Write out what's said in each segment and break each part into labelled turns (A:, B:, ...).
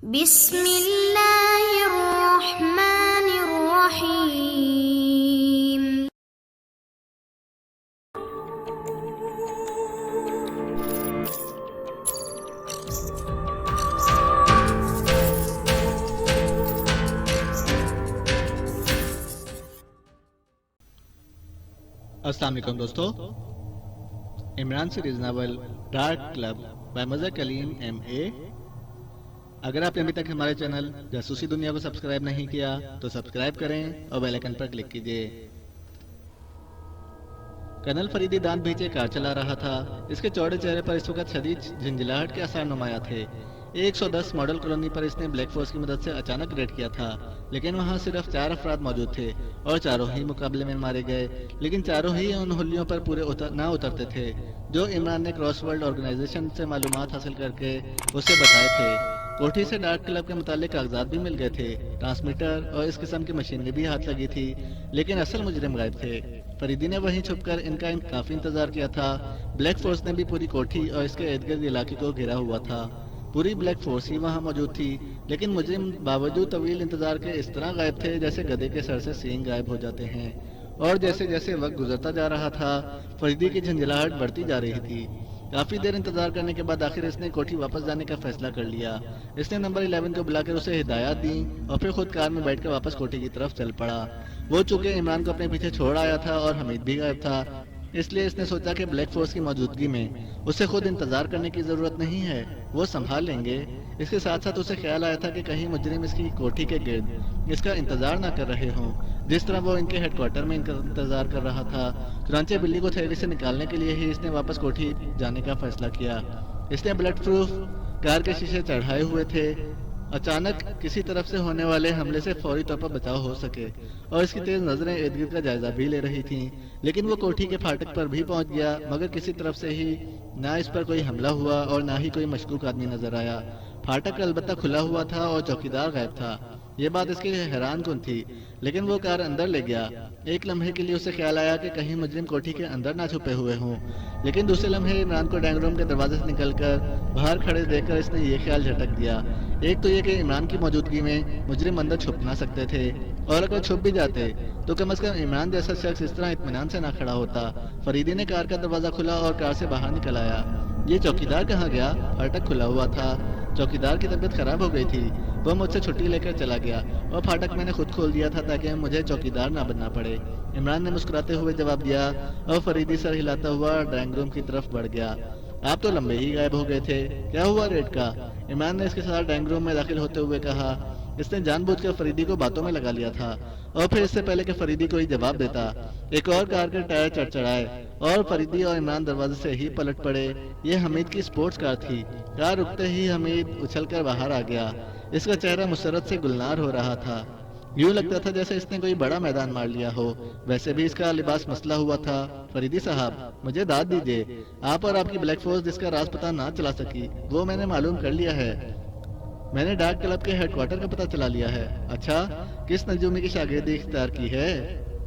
A: بسم اللہ الرحمن الرحیم۔
B: السلام علیکم دوستو، Imran series novel dark club by Mazhar Kaleem M A. اگر آپ نے ابھی تک ہمارے چینل جاسوسی دنیا کو سبسکرائب نہیں کیا تو سبسکرائب کریں اور بیل آئیکن پر کلک کیجیے۔ کرنل فریدی دانت بھیجے کار چلا رہا تھا۔ اس کے چوڑے چہرے پر اس وقت شدید جھنجھلاہٹ کے آثار نمایاں تھے۔ 110 ماڈل کالونی پر اس نے بلیک فورس کی مدد سے اچانک ریڈ کیا تھا، لیکن وہاں صرف 4 افراد موجود تھے اور چاروں ہی مقابلے میں مارے گئے، لیکن چاروں ہی ان حلیوں پر پورے نہ اترتے تھے جو عمران نے کراس ورلڈ آرگنائزیشن سے معلومات حاصل کر کے اسے بتائے تھے۔ کوٹھی سے ڈارک کلب کے متعلق کاغذات بھی مل گئے تھے، ٹرانسمیٹر اور اس قسم کی مشینری بھی ہاتھ لگی تھی، لیکن اصل مجرم غائب تھے۔ فریدی نے وہیں چھپ کر ان کا کافی انتظار کیا تھا۔ بلیک فورس نے بھی پوری کوٹھی اور اس کے ارد گرد علاقے کو گھیرا ہوا تھا۔ پوری بلیک فورس ہی وہاں موجود تھی، لیکن مجرم باوجود طویل انتظار کے اس طرح غائب تھے جیسے گدھے کے سر سے سینگ غائب ہو جاتے ہیں، اور جیسے جیسے وقت گزرتا جا رہا تھا فریدی کی جھنجھلاہٹ بڑھتی جا رہی تھی۔ کافی دیر انتظار کرنے کے بعد آخر اس نے کوٹھی واپس جانے کا فیصلہ کر لیا۔ اس نے نمبر 11 کو بلا کر اسے ہدایات دیں اور پھر خود کار میں بیٹھ کر واپس کوٹھی کی طرف چل پڑا۔ وہ چونکہ عمران کو اپنے پیچھے چھوڑ آیا تھا اور حمید بھی غائب تھا، اس لیے اس نے سوچا کہ بلیک فورس کی موجودگی میں اسے خود انتظار کرنے کی ضرورت نہیں ہے، وہ سنبھال لیں گے۔ اس کے ساتھ ساتھ اسے خیال آیا تھا کہ کہیں مجرم اس کی کوٹھی کے گرد اس کا انتظار نہ کر رہے ہوں، جس طرح وہ ان کے ہیڈ کوارٹر میں ان کا انتظار کر رہا تھا۔ چنانچہ بلی کو تھیلی سے نکالنے کے لیے ہی اس نے واپس کوٹھی جانے کا فیصلہ کیا۔ اس نے بلٹ پروف کار کے شیشے چڑھائے ہوئے تھے، اچانک کسی طرف سے ہونے والے حملے سے فوری طور پر بچاؤ ہو سکے، اور اس کی تیز نظریں ارد گرد کا جائزہ بھی لے رہی تھیں۔ لیکن وہ کوٹھی کے پھاٹک پر بھی پہنچ گیا، مگر کسی طرف سے ہی نہ اس پر کوئی حملہ ہوا اور نہ ہی کوئی مشکوک آدمی نظر آیا۔ پھاٹک البتہ کھلا ہوا تھا اور چوکیدار غائب تھا۔ یہ بات اس کے لیے حیران کن تھی، لیکن وہ کار اندر لے گیا۔ ایک لمحے کے لیے اسے خیال آیا کہ کہیں مجرم کوٹھی کے اندر نہ چھپے ہوئے ہوں، لیکن دوسرے لمحے عمران کو ڈرائنگ روم کے دروازے سے نکل کر باہر کھڑے دیکھ کر اس نے یہ خیال جھٹک دیا۔ ایک تو یہ کہ عمران کی موجودگی میں مجرم اندر چھپ نہ سکتے تھے، اور اگر چھپ بھی جاتے تو کم از کم عمران جیسا شخص اس طرح اطمینان سے نہ کھڑا ہوتا۔ فریدی نے کار کا دروازہ کھولا اور کار سے باہر نکل آیا۔ یہ چوکیدار کہاں گیا؟ پھاٹک کھلا ہوا تھا۔ چوکیدار کی طبیعت خراب ہو گئی تھی، وہ مجھ سے چھٹی لے کر چلا گیا، اور پھاٹک میں نے خود کھول دیا تھا تاکہ مجھے چوکیدار نہ بننا پڑے۔ عمران نے مسکراتے ہوئے جواب دیا اور فریدی سر ہلاتا ہوا ڈرائنگ روم کی طرف بڑھ گیا۔ آپ تو لمبے ہی غائب ہو گئے تھے، کیا ہوا ریٹ کا؟ عمران نے اس کے ساتھ ڈرائنگ روم میں داخل ہوتے ہوئے کہا۔ اس نے جان بوجھ کر فریدی کو باتوں میں لگا لیا تھا، اور پھر اس سے پہلے کہ فریدی کوئی جواب دیتا ایک اور کار کے ٹائر چڑچڑائے اور فریدی اور عمران دروازے سے ہی پلٹ پڑے۔ یہ حمید کی سپورٹس کار تھی۔ کار رکتے ہی حمید اچھل کر باہر آ گیا۔ اس کا چہرہ مسرت سے گلنار ہو رہا تھا، یوں لگتا تھا جیسے اس نے کوئی بڑا میدان مار لیا ہو۔ ویسے بھی اس کا لباس مسئلہ ہوا تھا۔ فریدی صاحب، مجھے داد دیجیے، آپ اور آپ کی بلیک فورس جس کا راز پتہ نہ چلا سکی، وہ میں نے معلوم کر لیا ہے۔ میں نے ڈارک کلب کے ہیڈ کوارٹر کا پتہ چلا لیا ہے۔ اچھا، کس نجومی کی شاگردی اختیار کی ہے؟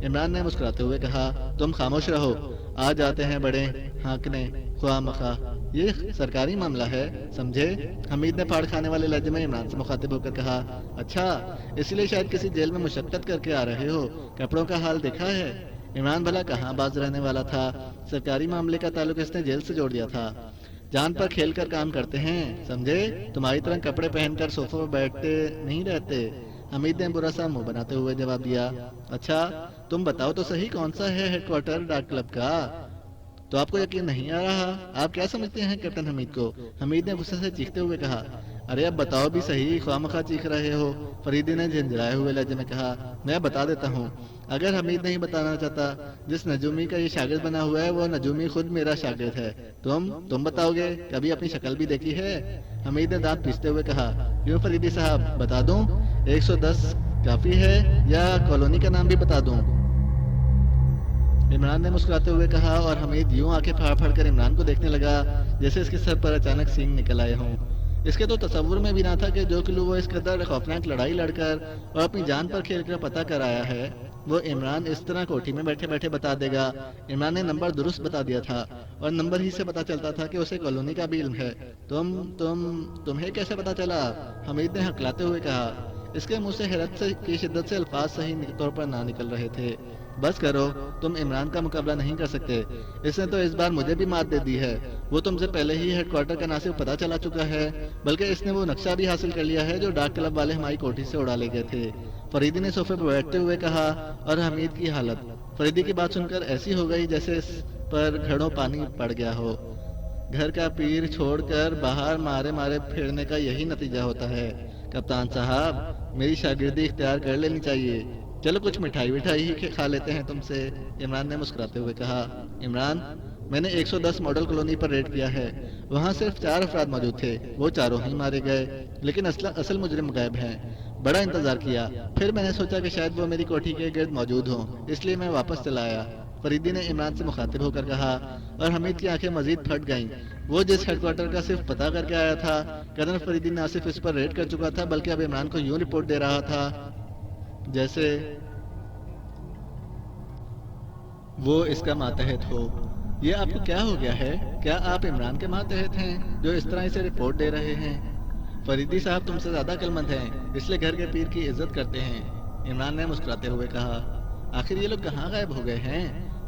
B: عمران نے مسکراتے ہوئے کہا۔ تم خاموش رہو، آ جاتے ہیں بڑے ہانکنے خواہ مخواہ، یہ سرکاری معاملہ ہے، سمجھے؟ حمید نے پھاڑ کھانے والے لہجے میں عمران سے مخاطب ہو کر کہا۔ اچھا، اس لیے شاید کسی جیل میں مشقت کر کے آ رہے ہو، کپڑوں کا حال دیکھا ہے؟ عمران بھلا کہاں باز رہنے والا تھا، سرکاری معاملے کا تعلق اس نے جیل سے جوڑ دیا تھا۔ جان پر کھیل کر کام کرتے ہیں، سمجھے؟ تمہاری طرح کپڑے پہن کر صوفوں پر بیٹھتے نہیں رہتے۔ حمید نے برا سا منہ بناتے ہوئے جواب دیا۔ اچھا، تم بتاؤ تو صحیح کون سا ہے ہیڈ کوارٹر ڈارک کلب کا؟ تو آپ کو یقین نہیں آ رہا؟ آپ کیا سمجھتے ہیں کیپٹن حمید کو؟ حمید نے غصے سے چیختے ہوئے کہا۔ ارے اب بتاؤ بھی صحیح، خواہ مخواہ چیخ رہے ہو، فریدی نے جھنجھلائے ہوئے لہجے میں کہا۔ میں بتا دیتا ہوں، اگر حمید نہیں بتانا چاہتا، جس نجومی کا یہ شاگرد بنا ہوا ہے وہ نجومی خود میرا شاگرد ہے۔ تم بتاؤ گے؟ کبھی اپنی شکل بھی دیکھی ہے؟ حمید نے دانت پیستے ہوئے کہا۔ کیوں فریدی صاحب، بتا دوں؟ 110 کافی ہے یا کالونی کا نام بھی بتا دوں؟ عمران نے مسکراتے ہوئے کہا، اور حمید یوں آنکھیں پھاڑ پھاڑ کر عمران کو دیکھنے لگا جیسے اس کے سر پر اچانک سینگ نکل آئے ہوں۔ اس کے تو تصور میں بھی نہ تھا کہ جو کلو وہ اس قدر خوفناک لڑائی لڑ کر اور اپنی جان پر کھیل کر پتہ کر آیا ہے وہ عمران اس طرح کوٹھی میں بیٹھے بیٹھے بتا دے گا۔ عمران نے نمبر درست بتا دیا تھا اور نمبر ہی سے پتا چلتا تھا کہ اسے کالونی کا بھی علم ہے۔ تمہیں کیسے پتا چلا؟ حمید نے ہکلاتے ہوئے کہا۔ اس کے منہ سے حیرت کی شدت سے الفاظ صحیح طور پر نہ نکل رہے تھے۔ بس کرو، تم عمران کا مقابلہ نہیں کر سکتے، اس نے تو اس بار مجھے بھی مات دے دی ہے۔ وہ تم سے پہلے ہی ہیڈ کوارٹر کا نہ صرف پتہ چلا چکا ہے بلکہ اس نے وہ نقشہ بھی حاصل کر لیا ہے جو ڈاک کلب والے ہماری کوٹھی سے اڑا لے گئے تھے۔ فریدی نے صوفے پر بیٹھتے ہوئے کہا اور حمید کی حالت فریدی کی بات سن کر ایسی ہو گئی جیسے اس پر گھڑوں پانی پڑ گیا ہو۔ گھر کا پیر چھوڑ کر باہر مارے مارے پھرنے کا یہی نتیجہ ہوتا ہے۔ کپتان صاحب، میری شاگردی اختیار کر لینی چاہیے۔ چلو کچھ مٹھائی ہی کھا لیتے ہیں تم سے، عمران نے مسکراتے ہوئے کہا۔ عمران، میں نے 110 ماڈل کالونی پر ریڈ کیا ہے، وہاں صرف 4 افراد موجود تھے، وہ چاروں ہی مارے گئے، لیکن اصل مجرم غائب ہیں۔ بڑا انتظار کیا، پھر میں نے سوچا کہ شاید وہ میری کوٹھی کے گرد موجود ہوں، اس لیے میں واپس چلا آیا، فریدی نے عمران سے مخاطب ہو کر کہا، اور حمید کی آنکھیں مزید پھٹ گئیں۔ وہ جس ہیڈ کوارٹر کا صرف پتہ کر کے آیا تھا، کرنل فریدی نہ صرف اس پر ریڈ کر چکا تھا بلکہ اب عمران کو یوں رپورٹ دے رہا تھا جیسے وہ اس کا ماتحت ہو۔ یہ آپ کو کیا ہو گیا ہے؟ کیا آپ عمران کے ماتحت ہیں جو اس طرح اسے رپورٹ دے رہے ہیں؟ فریدی صاحب تم سے زیادہ عقلمند ہیں، اس لیے گھر کے پیر کی عزت کرتے ہیں، عمران نے مسکراتے ہوئے کہا۔ آخر یہ لوگ کہاں غائب ہو گئے ہیں؟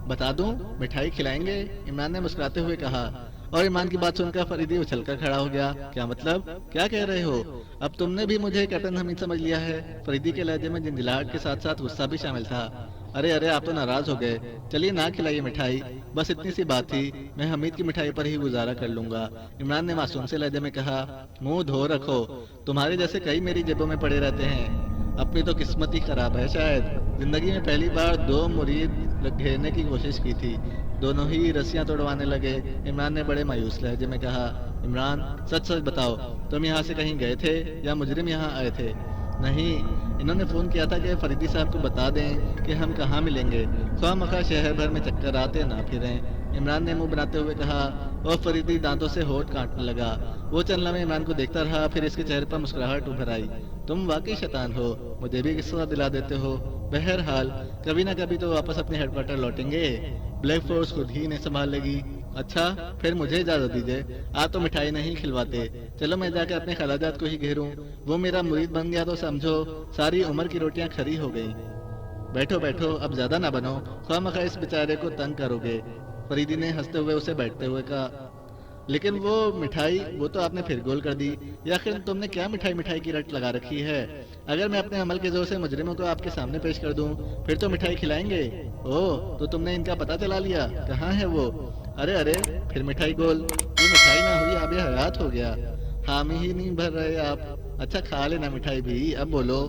B: بتا دوں، مٹھائی کھلائیں گے، عمران نے مسکراتے ہوئے کہا، اور عمران کی بات سن کر فریدی اچھل کر کھڑا ہو گیا۔ کیا مطلب؟ کیا کہہ رہے ہو؟ اب تم نے بھی مجھے کیپٹن حمید سمجھ لیا ہے؟ فریدی کے لہجے میں جھنجھلاہٹ کے ساتھ ساتھ غصہ بھی شامل تھا۔ ارے آپ تو ناراض ہو گئے، چلیے نہ کھلائیے مٹھائی، بس اتنی سی بات تھی، میں حمید کی مٹھائی پر ہی گزارا کر لوں گا، عمران نے معصوم سے لہجے میں کہا۔ منہ دھو رکھو، تمہارے جیسے کئی میری جیبوں میں پڑے رہتے ہیں، اپنی تو قسمت ہی خراب ہے شاید۔ زندگی میں پہلی بار 2 مرید گھیرنے کی کوشش کی تھی، دونوں ہی رسیاں توڑوانے لگے، عمران نے بڑے مایوس لہجے میں کہا۔ عمران، سچ بتاؤ، تم یہاں سے کہیں گئے تھے یا مجرم یہاں آئے تھے؟ نہیں، انہوں نے فون کیا تھا کہ فریدی صاحب کو بتا دیں کہ ہم کہاں ملیں گے، خواہ مخواہ شہر بھر میں چکر آتے نہ پھریں، عمران نے منہ بناتے ہوئے کہا، اور فریدی دانتوں سے ہونٹ کاٹنے لگا۔ وہ چند لمحے عمران کو دیکھتا رہا، پھر اس کے چہرے پر مسکراہٹ ابھر آئی۔ تم واقعی شیطان ہو، مجھے بھی قصہ دلا دیتے ہو، بہرحال کبھی نہ کبھی تو واپس اپنے ہیڈ کوارٹر لوٹیں گے، بلیک فورس خود ہی انہیں سنبھال لے گی۔ اچھا، پھر مجھے اجازت دیجیے، آپ تو مٹھائی نہیں کھلواتے، چلو میں جا کے اپنے خالہ جات کو ہی گھیروں، وہ میرا مرید بن گیا تو سمجھو ساری عمر کی روٹیاں کھری ہو گئیں۔ بیٹھو، اب زیادہ نہ بنو، خواہ مخواہ اس بیچارے کو تنگ کرو گے، فریدی نے ہنستے ہوئے اسے بیٹھتے ہوئے کہا۔ لیکن وہ مٹھائی، وہ تو آپ نے پھر گول کر دی، یا آخر تم نے کیا مٹھائی کی رٹ لگا رکھی ہے؟ اگر میں اپنے عمل کے زور سے مجرموں کو آپ کے سامنے پیش کر دوں پھر تو مٹھائی کھلائیں گے؟ تو تم نے ان کا پتہ چلا لیا، کہاں ہے وہ؟ ارے پھر مٹھائی گول، یہ مٹھائی نہ ہوئی آب حیات ہو گیا، حامی ہی نہیں بھر رہے آپ۔ اچھا کھا لینا مٹھائی بھی، اب بولو،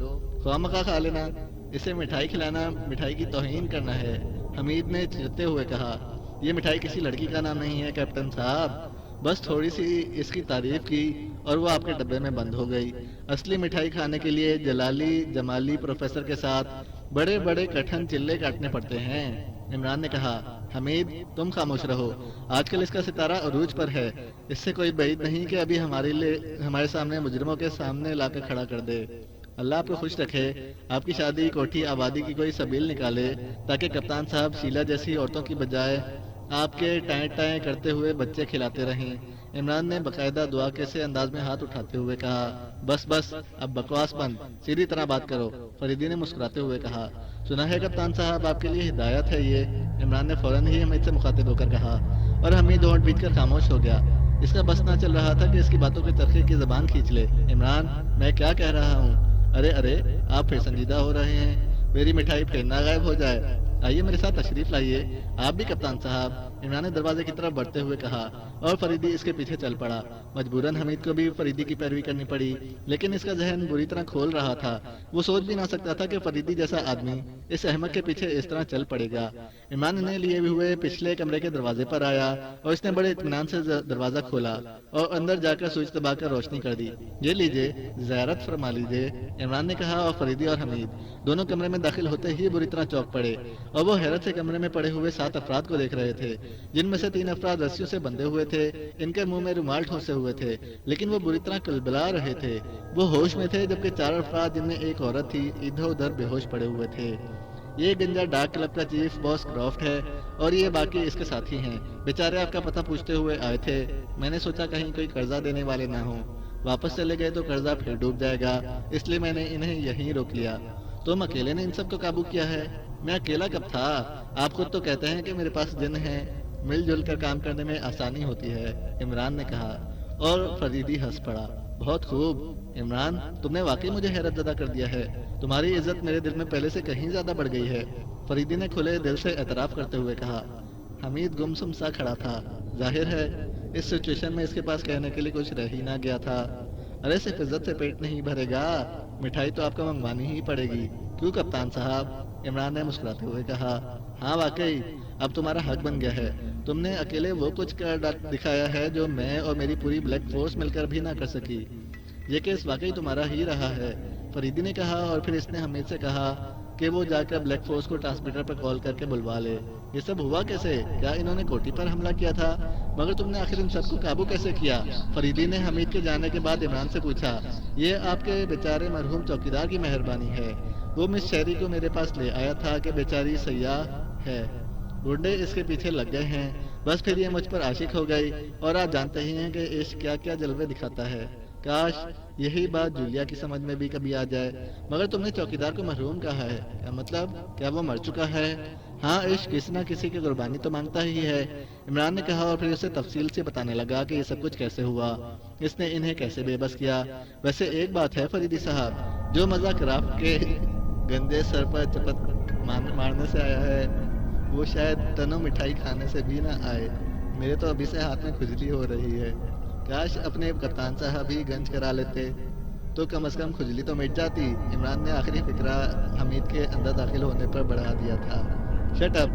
B: خواہ مخواہ کھا لینا، اسے مٹھائی کھلانا مٹھائی کی توہین کرنا ہے، حمید نے چڑھتے ہوئے کہا۔ یہ مٹھائی کسی لڑکی کا نام نہیں ہے کیپٹن صاحب، بس تھوڑی سی اس کی تعریف کی اور وہ آپ کے ڈبے میں بند ہو گئی۔ اصلی مٹھائی کھانے کے لیے جمالی پروفیسر کے ساتھ بڑے کٹھن چلے کاٹنے پڑتے ہیں، عمران نے کہا۔ حمید، تم خاموش رہو، آج کل اس کا ستارہ عروج پر ہے، اس سے کوئی بعید نہیں کہ ابھی ہمارے سامنے مجرموں کے سامنے لا کے کھڑا کر دے۔ اللہ آپ کو خوش رکھے، آپ کی شادی کوٹھی آبادی کی کوئی سبیل نکالے تاکہ کپتان صاحب شیلا جیسی عورتوں کی بجائے آپ کے ٹائیں کرتے ہوئے بچے کھلاتے رہیں، عمران نے باقاعدہ دعا کے سے انداز میں ہاتھ اٹھاتے ہوئے کہا۔ بس اب بکواس بند، سیدھی طرح بات کرو، فریدی نے مسکراتے ہوئے کہا۔ سنا ہے کپتان صاحب، آپ کے لیے ہدایت ہے یہ، عمران نے فوراً ہی حمید سے مخاطب ہو کر کہا، اور حمید ہونٹ بیچ کر خاموش ہو گیا۔ اس کا بس نہ چل رہا تھا کہ اس کی باتوں کی ترقی کی زبان کھینچ لے۔ عمران، میں کیا کہہ رہا ہوں؟ ارے آپ پھر سنجیدہ ہو رہے ہیں، میری مٹھائی پھر نہ غائب ہو جائے، آئیے میرے ساتھ تشریف لائیے، آپ بھی کپتان صاحب، عمران نے دروازے کی طرف بڑھتے ہوئے کہا، اور فریدی اس کے پیچھے چل پڑا۔ مجبوراً حمید کو بھی فریدی کی پیروی کرنی پڑی، لیکن اس کا ذہن بری طرح کھول رہا تھا، وہ سوچ بھی نہ سکتا تھا کہ فریدی جیسا آدمی اس احمق کے پیچھے اس طرح چل پڑے گا۔ عمران انہیں لیے ہوئے پچھلے کمرے کے دروازے پر آیا اور اس نے بڑے اطمینان سے دروازہ کھولا اور اندر جا کر سوئچ دبا کر روشنی کر دی۔ یہ لیجیے، زیارت فرما لیجیے، عمران نے کہا، اور فریدی اور حمید دونوں کمرے میں داخل ہوتے ہی بری طرح چونک پڑے اور وہ حیرت سے کمرے میں پڑے ہوئے 7 افراد کو دیکھ رہے تھے۔ جن میں سے 3 افراد رسیوں سے بندھے ہوئے تھے، ان کے منہ میں رومال ٹھونسے ہوئے تھے، لیکن وہ بری طرح کلبلا رہے تھے۔ وہ ہوش میں تھے، جبکہ 4 افراد جن میں ایک عورت تھی ادھر ادھر بے ہوش پڑے ہوئے تھے۔ یہ گنجا ڈاک کلب کا چیف باس کرافٹ ہے اور یہ باقی اس کے ساتھی ہیں۔ بیچارے آپ کا پتہ پوچھتے ہوئے آئے تھے۔ میں نے سوچا کہیں کوئی قرضہ دینے والے نہ ہوں، واپس چلے گئے تو قرضہ پھر ڈوب جائے گا، اس لیے میں نے انہیں یہیں روک لیا۔ تم اکیلے نے ان سب کو قابو کیا ہے؟ میں اکیلا کب تھا؟ آپ خود تو کہتے ہیں کہ میرے پاس جن ہیں، مل جل کر کام کرنے میں آسانی ہوتی ہے، عمران نے کہا، اور فریدی ہنس پڑا۔ بہت خوب عمران، تم نے واقعی مجھے حیرت زدہ کر دیا ہے، تمہاری عزت میرے دل میں پہلے سے کہیں زیادہ بڑھ گئی ہے، فریدی نے کھلے دل سے اعتراف کرتے ہوئے کہا۔ حمید گمسم سا کھڑا تھا۔ ظاہر ہے اس سچویشن میں اس کے پاس کہنے کے لیے کچھ رہ ہی نہ گیا تھا۔ ارے صرف عزت سے پیٹ نہیں بھرے گا، مٹھائی تو آپ کو منگوانی ہی پڑے گی، کیوں کپتان صاحب؟ عمران نے مسکراتے ہوئے کہا۔ ہاں واقعی اب تمہارا حق بن گیا ہے، تم نے اکیلے وہ کچھ کر دکھایا ہے جو میں اور میری پوری بلیک فورس مل کر بھی نہ کر سکی۔ یہ کیس واقعی تمہارا ہی رہا ہے، فریدی نے کہا، اور پھر اس نے حمید سے کہا کہ وہ جا کر بلیک فورس کو ٹرانسمیٹر پر کال کر کے بلوا لے۔ یہ سب ہوا کیسے؟ کیا انہوں نے کوٹی پر حملہ کیا تھا؟ مگر تم نے آخر ان سب کو قابو کیسے کیا؟ فریدی نے حمید کے جانے کے بعد عمران سے پوچھا۔ یہ آپ کے بیچارے مرحوم چوکیدار کی مہربانی ہے، وہ مس شہری کو میرے پاس لے آیا تھا کہ بیچاری سیاح ہے، گنڈے اس کے پیچھے لگ گئے ہیں، بس پھر یہ مجھ پر عاشق ہو گئی، اور آپ جانتے ہی ہیں کہ عشق کیا کیا جلوے دکھاتا ہے۔ کاش یہی بات جولیا کی سمجھ میں بھی کبھی آ جائے۔ مگر تم نے چوکیدار کو محروم کہا ہے، کیا مطلب؟ کیا وہ مر چکا ہے؟ ہاں، عشق کسی نہ کسی کی قربانی تو مانگتا ہی ہے، عمران نے کہا، اور پھر اسے تفصیل سے بتانے لگا کہ یہ سب کچھ کیسے ہوا، اس نے انہیں کیسے بے بس کیا۔ ویسے ایک بات ہے فریدی صاحب، جو مزہ کرافٹ کے گندے سر پر چپت مارنے سے آیا ہے، وہ شاید تنو مٹھائی کھانے سے بھی نہ آئے۔ میرے تو ابھی سے ہاتھ میں کھجلی ہو رہی ہے، کاش اپنے کپتان صاحب ہی گنج کرا لیتے تو کم از کم کھجلی تو مٹ جاتی۔ عمران نے آخری فکرہ حمید کے اندر داخل ہونے پر بڑھا دیا تھا۔ شٹ اپ،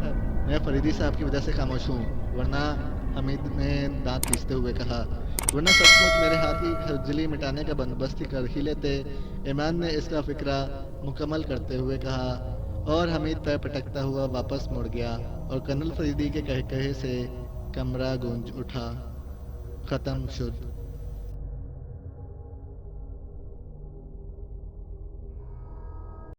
B: میں فریدی صاحب کی وجہ سے خاموش ہوں، ورنہ، حمید نے دانت پیستے ہوئے کہا، ورنہ سچ مچ میرے ہاتھ کی کھجلی مٹانے کا بندوبست کر ہی لیتے۔ عمران نے اس کا فکرہ مکمل کرتے ہوئے کہا، اور حمید پیر پٹکتا ہوا واپس مڑ گیا، اور کرنل فریدی کے کہے سے کمرہ گونج اٹھا۔ ختم شد۔